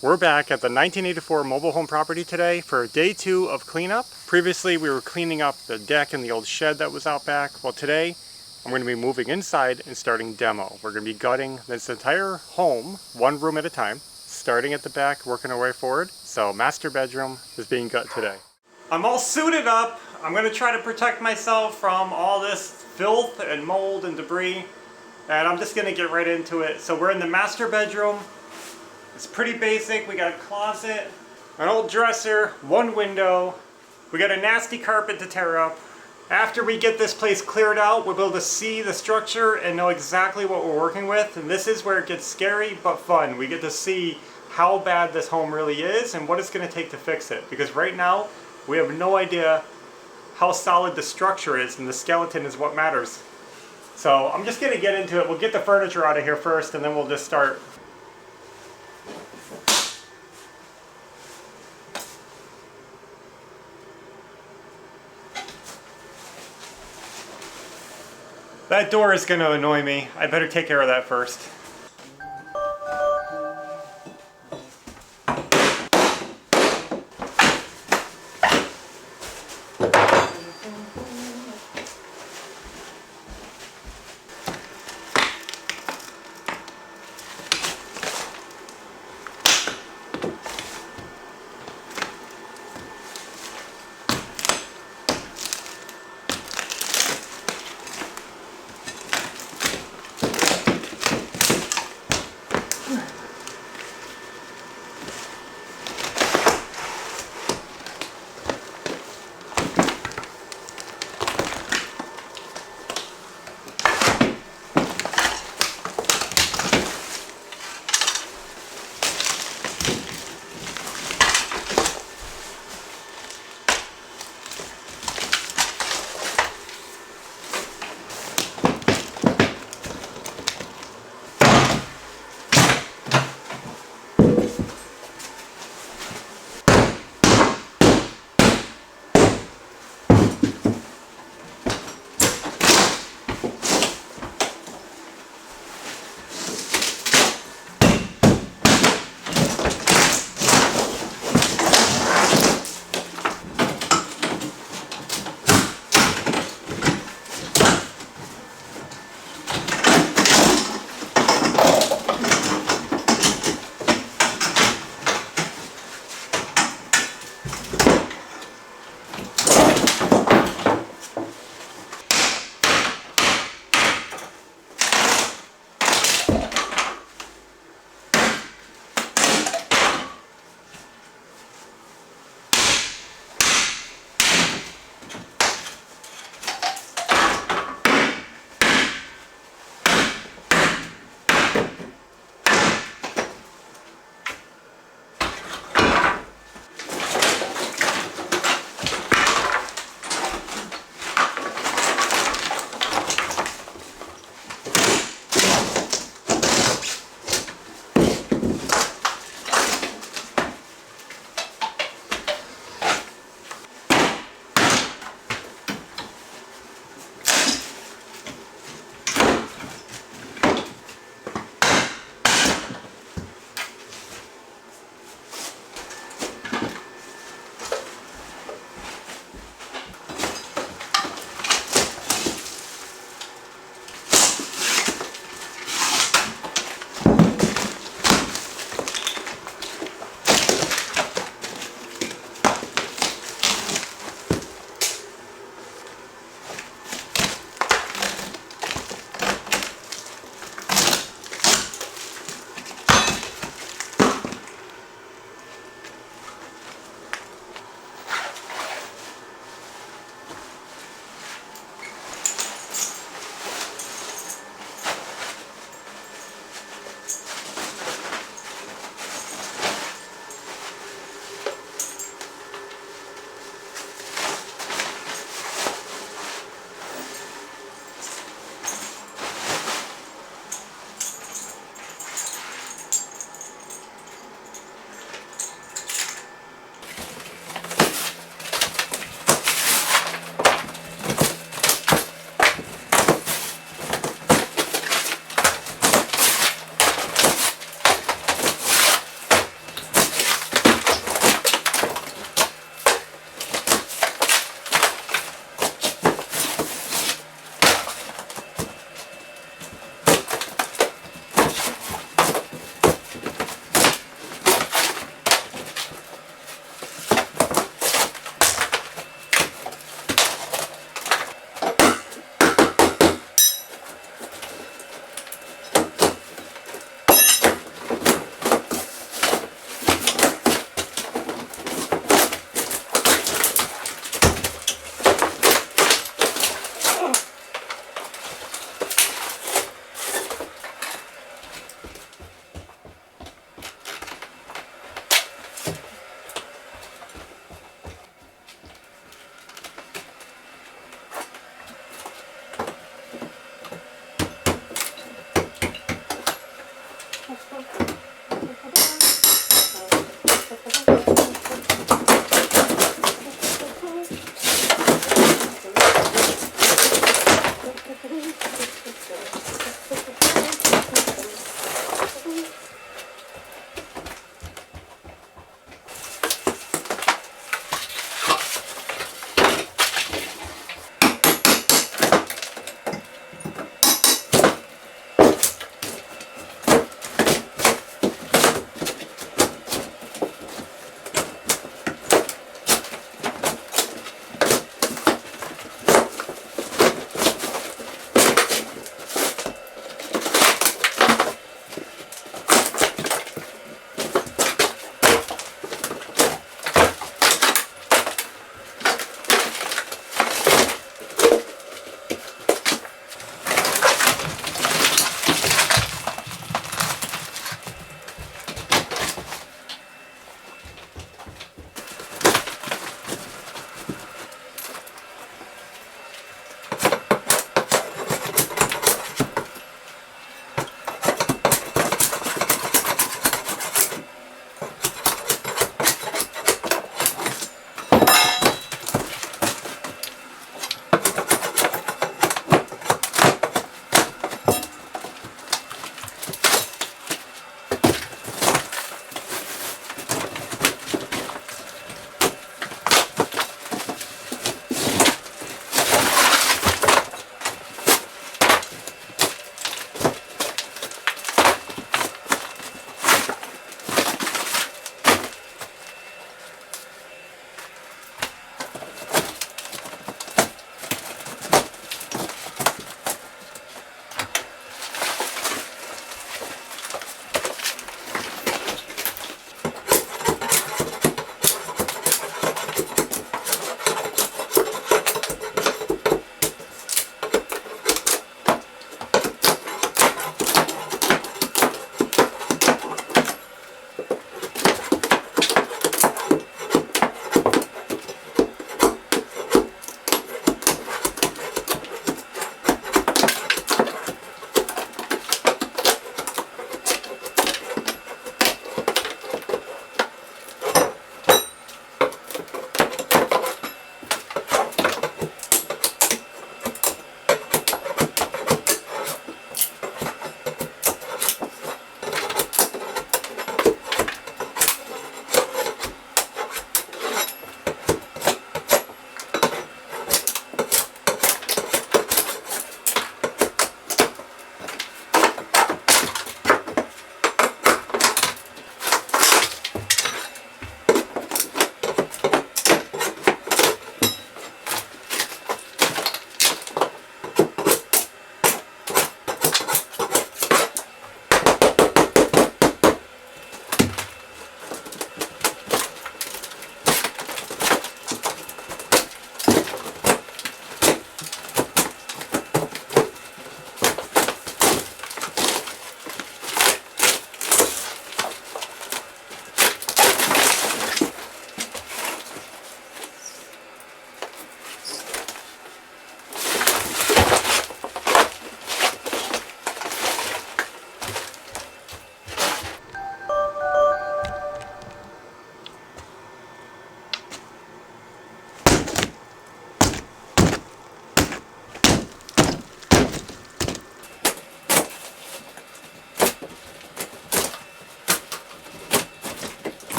We're back at the 1984 mobile home property today for day 2 of cleanup. Previously we were cleaning up the deck and the old shed that was out back. Well, today I'm going to be moving inside and starting demo. We're going to be gutting this entire home, one room at a time, starting at the back, working our way forward. So master bedroom is being gut today. I'm all suited up. I'm going to try to protect myself from all this filth and mold and debris. And I'm just going to get right into it. So we're in the master bedroom. It's pretty basic. We got a closet, an old dresser, one window. We got a nasty carpet to tear up. After we get this place cleared out, we'll be able to see the structure and know exactly what we're working with. And this is where it gets scary but fun. We get to see how bad this home really is and what it's going to take to fix it. Because right now, we have no idea how solid the structure is, and the skeleton is what matters. So I'm just going to get into it. We'll get the furniture out of here first, and then we'll just start. That door is going to annoy me. I better take care of that first.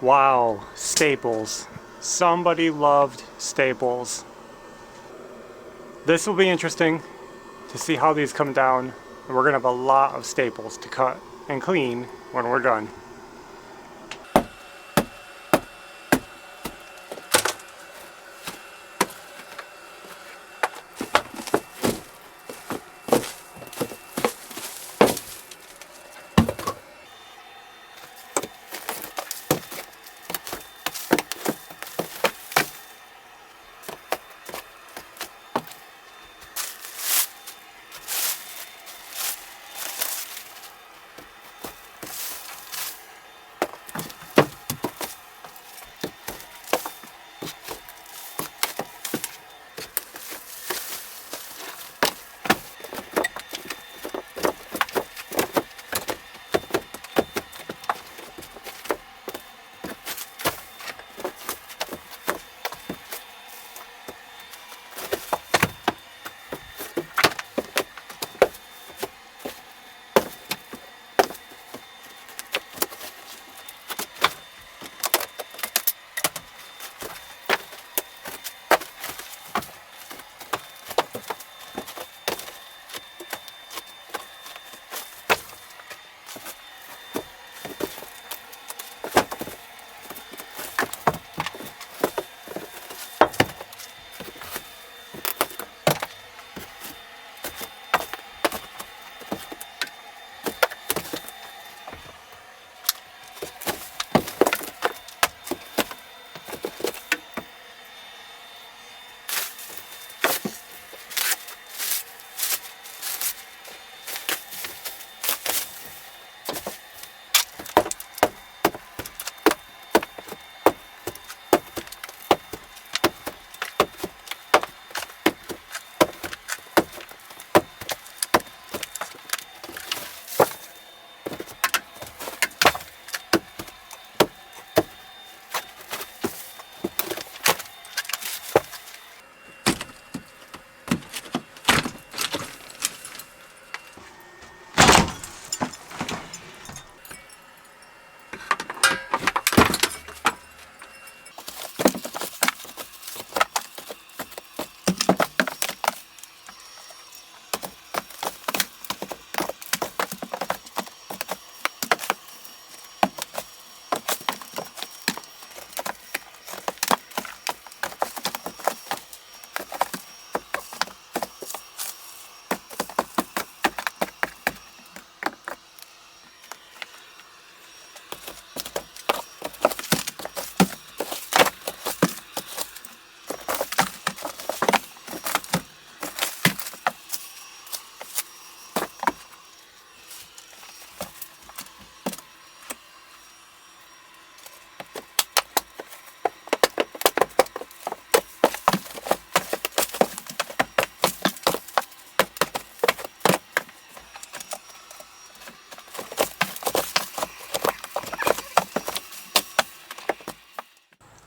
Wow, staples. Somebody loved staples. This will be interesting to see how these come down. And we're gonna have a lot of staples to cut and clean when we're done.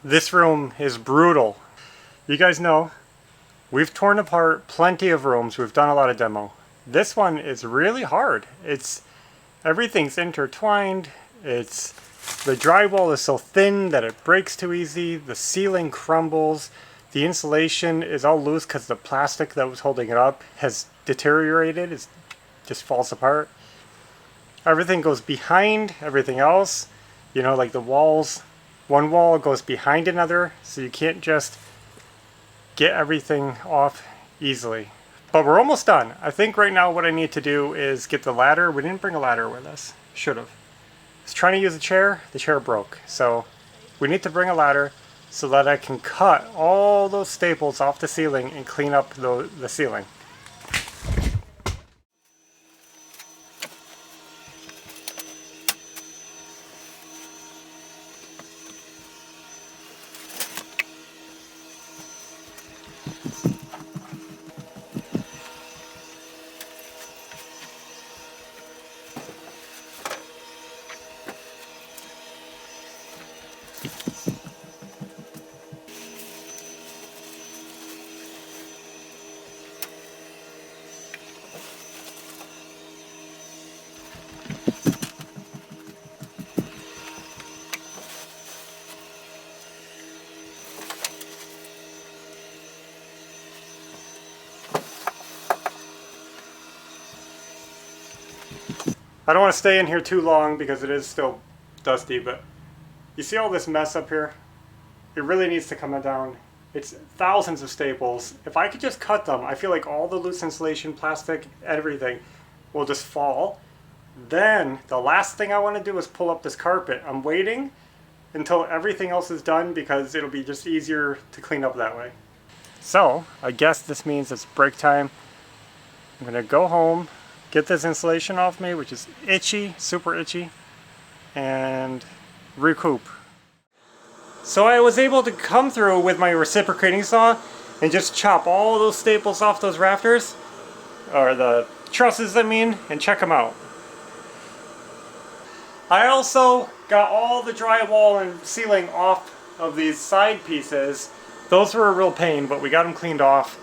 This room is brutal. You guys know, we've torn apart plenty of rooms. We've done a lot of demo. This one is really hard. Everything's intertwined. The drywall is so thin that it breaks too easy. The ceiling crumbles. The insulation is all loose because the plastic that was holding it up has deteriorated. It just falls apart. Everything goes behind everything else. You know, like the walls. One wall goes behind another, so you can't just get everything off easily. But we're almost done. I think right now what I need to do is get the ladder. We didn't bring a ladder with us. Should have. I was trying to use a chair. The chair broke. So we need to bring a ladder so that I can cut all those staples off the ceiling and clean up the ceiling. I don't want to stay in here too long because it is still dusty, but you see all this mess up here? It really needs to come down. It's thousands of staples. If I could just cut them, I feel like all the loose insulation, plastic, everything will just fall. Then the last thing I want to do is pull up this carpet. I'm waiting until everything else is done because it'll be just easier to clean up that way. So I guess this means it's break time. I'm gonna go home, get this insulation off me, which is itchy, super itchy, and recoup. So I was able to come through with my reciprocating saw and just chop all those staples off those rafters, or the trusses I mean, and check them out. I also got all the drywall and ceiling off of these side pieces. Those were a real pain, but we got them cleaned off.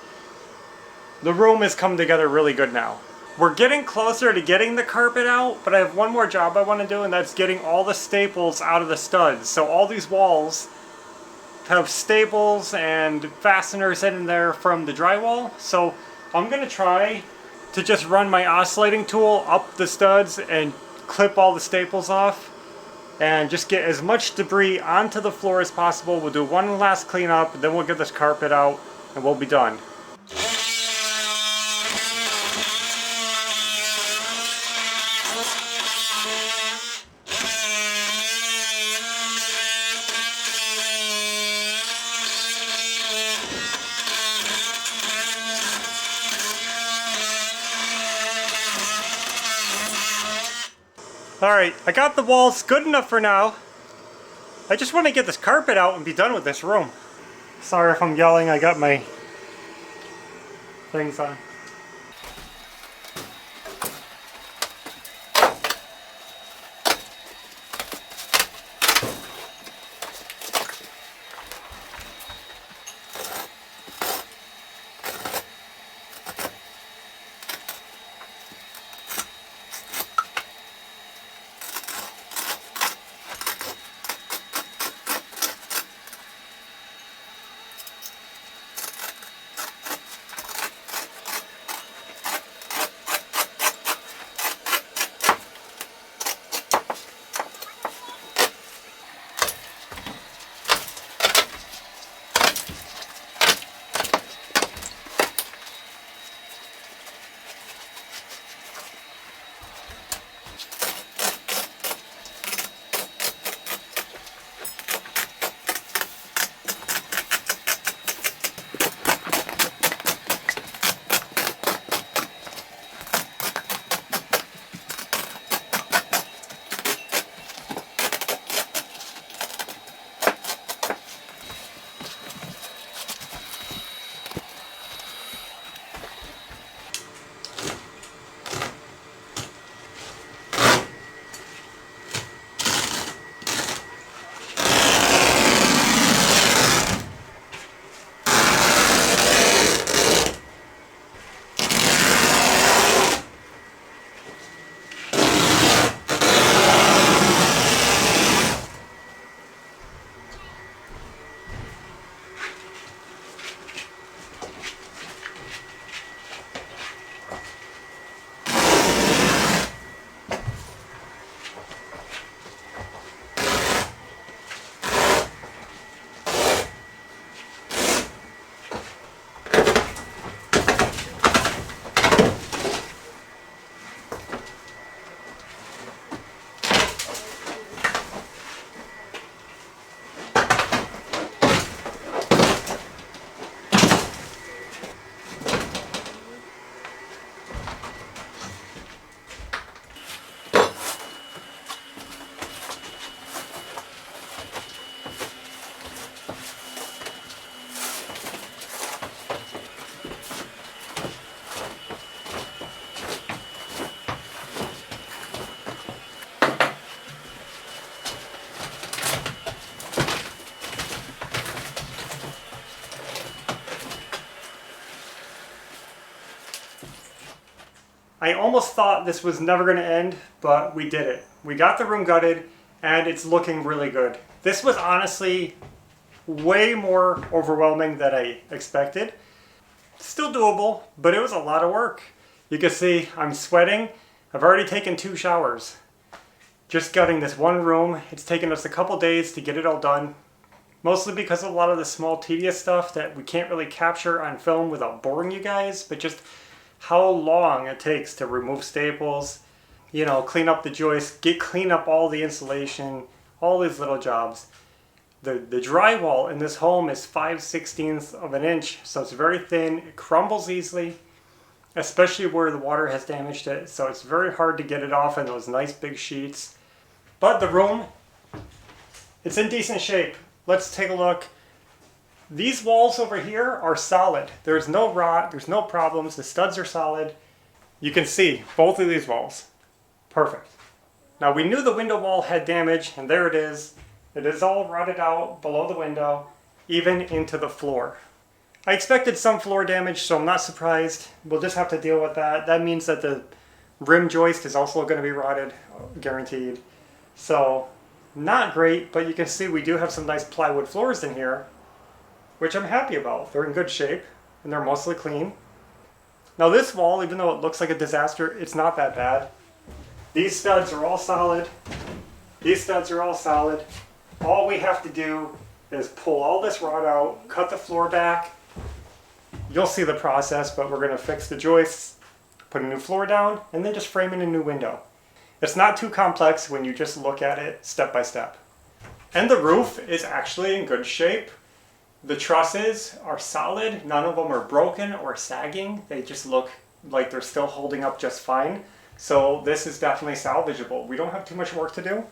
The room has come together really good now. We're getting closer to getting the carpet out, but I have one more job I want to do, and that's getting all the staples out of the studs. So all these walls have staples and fasteners in there from the drywall. So I'm going to try to just run my oscillating tool up the studs and clip all the staples off and just get as much debris onto the floor as possible. We'll do one last cleanup, then we'll get this carpet out and we'll be done. Alright, I got the walls good enough for now. I just want to get this carpet out and be done with this room. Sorry if I'm yelling, I got my things on. I almost thought this was never going to end, but we did it. We got the room gutted, and it's looking really good. This was honestly way more overwhelming than I expected. Still doable, but it was a lot of work. You can see I'm sweating, I've already taken 2 showers. Just gutting this one room. It's taken us a couple days to get it all done. Mostly because of a lot of the small tedious stuff that we can't really capture on film without boring you guys, but just how long it takes to remove staples, you know, clean up the joists, clean up all the insulation, all these little jobs. The drywall in this home is 5/16 of an inch, so it's very thin. It crumbles easily, especially where the water has damaged it. So it's very hard to get it off in those nice big sheets. But the room, it's in decent shape. Let's take a look. These walls over here are solid. There's no rot, there's no problems. The studs are solid. You can see both of these walls. Perfect. Now we knew the window wall had damage, and there it is. It is all rotted out below the window, even into the floor. I expected some floor damage, so I'm not surprised. We'll just have to deal with that. That means that the rim joist is also going to be rotted, guaranteed. So, not great, but you can see we do have some nice plywood floors in here, which I'm happy about. They're in good shape, and they're mostly clean. Now this wall, even though it looks like a disaster, it's not that bad. These studs are all solid. These studs are all solid. All we have to do is pull all this rot out, cut the floor back. You'll see the process, but we're going to fix the joists, put a new floor down, and then just frame in a new window. It's not too complex when you just look at it step by step. And the roof is actually in good shape. The trusses are solid. None of them are broken or sagging. They just look like they're still holding up just fine. So this is definitely salvageable. We don't have too much work to do.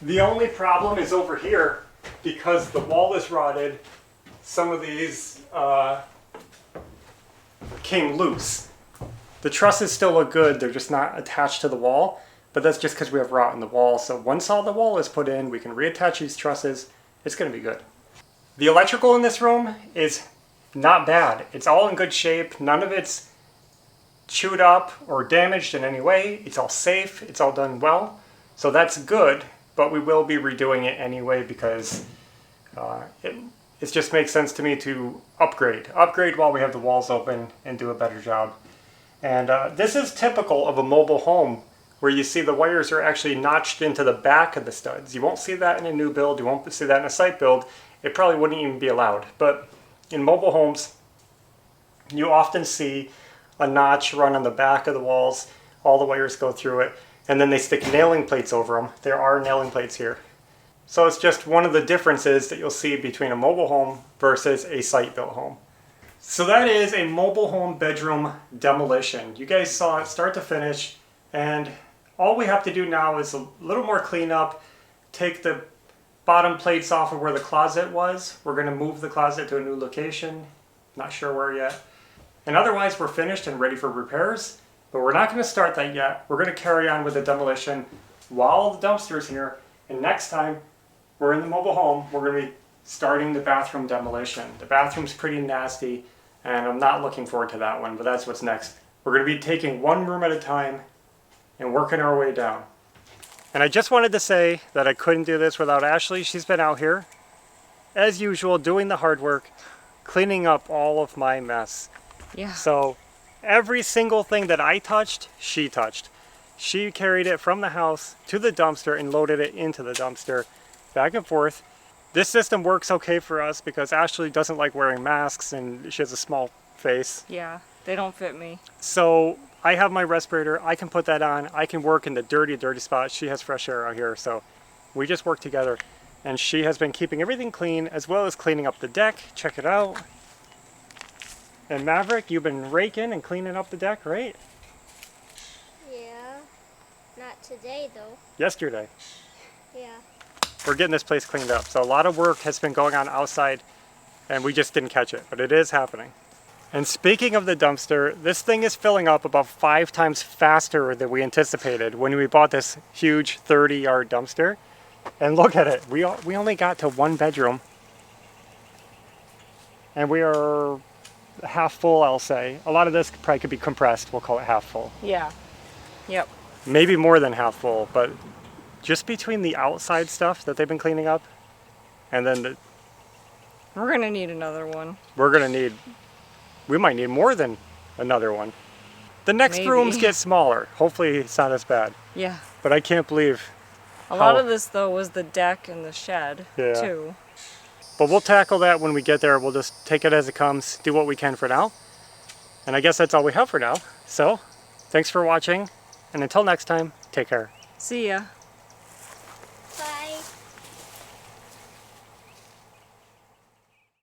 The only problem is over here, because the wall is rotted, some of these came loose. The trusses still look good, they're just not attached to the wall, but that's just because we have rot in the wall. So once all the wall is put in, we can reattach these trusses. It's going to be good. The electrical in this room is not bad. It's all in good shape. None of it's chewed up or damaged in any way. It's all safe. It's all done well. So that's good. But we will be redoing it anyway because it just makes sense to me to upgrade while we have the walls open and do a better job. And this is typical of a mobile home where you see the wires are actually notched into the back of the studs. You won't see that in a new build. You won't see that in a site build. It probably wouldn't even be allowed. But in mobile homes, you often see a notch run on the back of the walls. All the wires go through it. And then they stick nailing plates over them. There are nailing plates here. So it's just one of the differences that you'll see between a mobile home versus a site-built home. So that is a mobile home bedroom demolition. You guys saw it start to finish, and all we have to do now is a little more cleanup, take the bottom plates off of where the closet was. We're going to move the closet to a new location. Not sure where yet. And otherwise we're finished and ready for repairs. But we're not going to start that yet. We're going to carry on with the demolition while the dumpster's here. And next time we're in the mobile home, we're going to be starting the bathroom demolition. The bathroom's pretty nasty, and I'm not looking forward to that one, but that's what's next. We're going to be taking one room at a time and working our way down. And I just wanted to say that I couldn't do this without Ashley. She's been out here, as usual, doing the hard work, cleaning up all of my mess. Yeah. So every single thing that I touched, she touched. She carried it from the house to the dumpster and loaded it into the dumpster, back and forth. This system works okay for us because Ashley doesn't like wearing masks and she has a small face. Yeah, they don't fit me. So I have my respirator, I can put that on, I can work in the dirty spots. She has fresh air out here, so we just work together. And she has been keeping everything clean as well as cleaning up the deck. Check it out. And Maverick, you've been raking and cleaning up the deck, right? Yeah. Not today, though. Yesterday. Yeah. We're getting this place cleaned up. So a lot of work has been going on outside, and we just didn't catch it, but it is happening. And speaking of the dumpster, this thing is filling up about 5 times faster than we anticipated when we bought this huge 30-yard dumpster. And look at it. We only got to 1 bedroom. And we are half full, I'll say. A lot of this probably could be compressed. We'll call it half full. Yeah. Yep. Maybe more than half full, but just between the outside stuff that they've been cleaning up and then We're gonna need another one. we might need more than another one. The next Maybe. rooms get smaller. Hopefully it's not as bad. Yeah. But I can't believe A lot how- of this though was the deck and the shed Yeah. too. But we'll tackle that when we get there. We'll just take it as it comes, do what we can for now. And I guess that's all we have for now. So, thanks for watching. And until next time, take care. See ya.